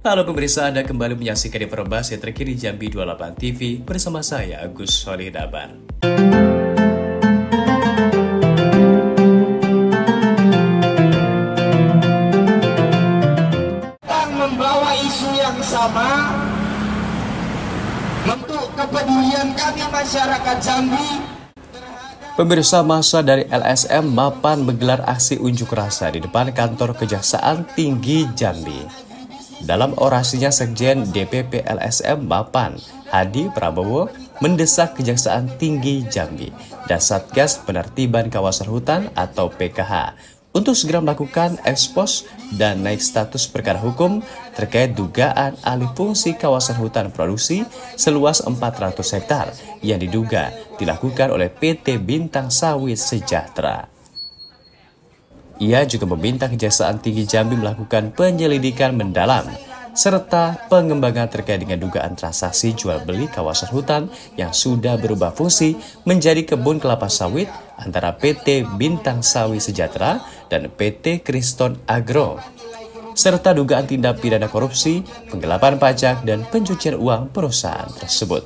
Halo pemirsa, Anda kembali menyaksikan informasi terkini Jambi 28 TV bersama saya Agus Solidabar. Membawa isu yang sama untuk kepedulian kami masyarakat Jambi. Pemirsa, massa dari LSM Mapan menggelar aksi unjuk rasa di depan kantor Kejaksaan Tinggi Jambi. Dalam orasinya, Sekjen DPP LSM Mapan, Hadi Prabowo, mendesak Kejaksaan Tinggi Jambi dan Satgas Penertiban Kawasan Hutan atau PKH untuk segera melakukan ekspos dan naik status perkara hukum terkait dugaan alih fungsi kawasan hutan produksi seluas 400 hektar yang diduga dilakukan oleh PT Bintang Sawit Sejahtera. Ia juga meminta Kejaksaan Tinggi Jambi melakukan penyelidikan mendalam serta pengembangan terkait dengan dugaan transaksi jual beli kawasan hutan yang sudah berubah fungsi menjadi kebun kelapa sawit antara PT Bintang Sawit Sejahtera dan PT Kriston Agro, serta dugaan tindak pidana korupsi, penggelapan pajak, dan pencucian uang perusahaan tersebut.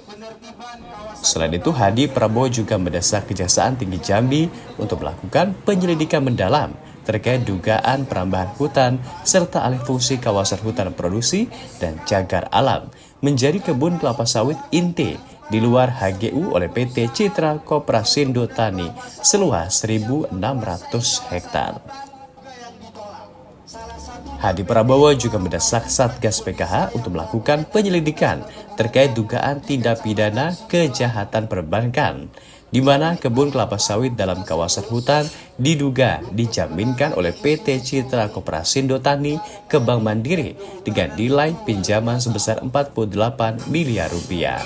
Selain itu, Hadi Prabowo juga mendesak Kejaksaan Tinggi Jambi untuk melakukan penyelidikan mendalam terkait dugaan perambahan hutan serta alih fungsi kawasan hutan produksi dan cagar alam menjadi kebun kelapa sawit inti di luar HGU oleh PT Citra Koprasindo Tani seluas 1.600 hektar. Hadi Prabowo juga mendesak Satgas PKH untuk melakukan penyelidikan terkait dugaan tindak pidana kejahatan perbankan, di mana kebun kelapa sawit dalam kawasan hutan diduga dijaminkan oleh PT Citra Koprasindo Tani ke Bank Mandiri dengan nilai pinjaman sebesar 48 miliar rupiah.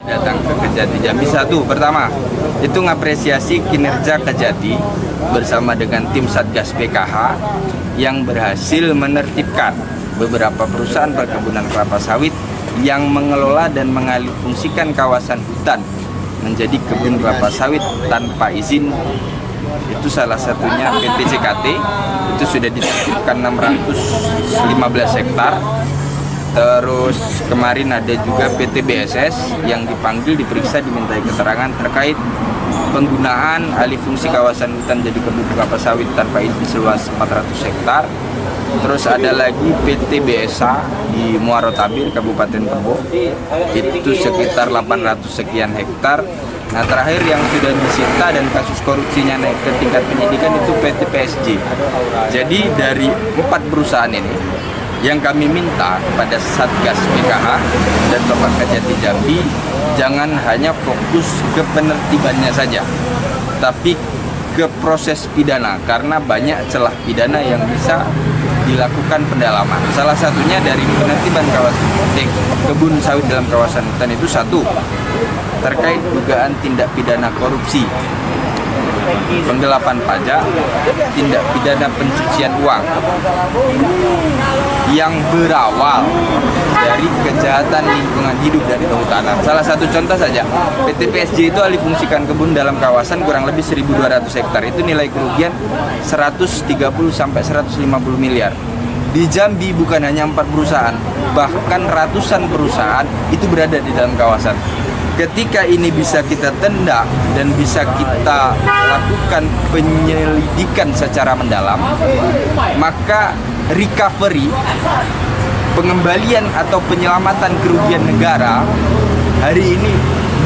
Datang ke Kejati Jambi, pertama itu ngapresiasi kinerja Kejati bersama dengan tim Satgas PKH yang berhasil menertibkan beberapa perusahaan perkebunan kelapa sawit yang mengelola dan mengalihfungsikan kawasan hutan menjadi kebun kelapa sawit tanpa izin. Itu salah satunya PT CKT, itu sudah ditertibkan 615 hektar. Terus kemarin ada juga PT BSS yang dipanggil, diperiksa, dimintai keterangan terkait penggunaan alih fungsi kawasan hutan jadi kebun kelapa sawit tanpa izin seluas 400 hektar. Terus ada lagi PT BSA di Muaro Tabir, Kabupaten Tebo, itu sekitar 800 sekian hektar. Nah, terakhir yang sudah disita dan kasus korupsinya naik ke tingkat penyidikan itu PT PSG. Jadi dari 4 perusahaan ini yang kami minta kepada Satgas PKH dan Bapak Kejati Jambi jangan hanya fokus ke penertibannya saja, tapi ke proses pidana, karena banyak celah pidana yang bisa dilakukan pendalaman. Salah satunya dari penertiban kawasan kebun sawit dalam kawasan hutan itu satu, terkait dugaan tindak pidana korupsi, penggelapan pajak, tindak pidana pencucian uang yang berawal dari kejahatan lingkungan hidup dari kehutanan. Salah satu contoh saja, PT PSG itu alih fungsikan kebun dalam kawasan kurang lebih 1.200 hektar. Itu nilai kerugian 130 sampai 150 miliar. Di Jambi bukan hanya 4 perusahaan, bahkan ratusan perusahaan itu berada di dalam kawasan. Ketika ini bisa kita tindak dan bisa kita lakukan penyelidikan secara mendalam, maka recovery, pengembalian atau penyelamatan kerugian negara hari ini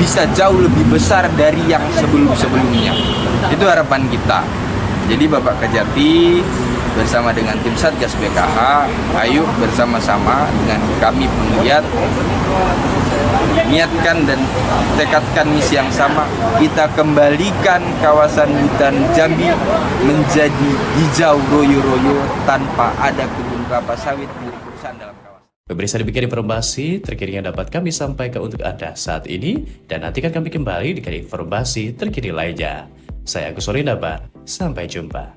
bisa jauh lebih besar dari yang sebelum-sebelumnya. Itu harapan kita. Jadi Bapak Kejati bersama dengan tim Satgas PKH, ayo bersama-sama dengan kami penggiat niatkan dan tekadkan misi yang sama. Kita kembalikan kawasan hutan Jambi menjadi hijau royo-royo tanpa ada kebun kelapa sawit milik perusahaan dalam kawasan. Pemirsa, demikian informasi terkini yang dapat kami sampaikan untuk Anda saat ini, dan nantikan kami kembali dengan informasi terkini lainnya. Saya Agus Solidabar, sampai jumpa.